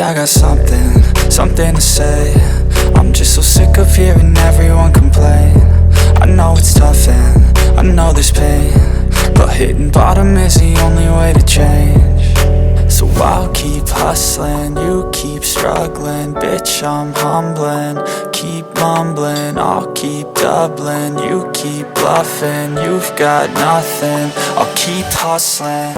I got something to say. I'm just so sick of hearing everyone complain. I know it's tough and I know there's pain, but hitting bottom is the only way to change. So I'll keep hustling, you keep struggling. Bitch, I'm humbling, keep mumbling. I'll keep doubling, you keep bluffing. You've got nothing, I'll keep hustling.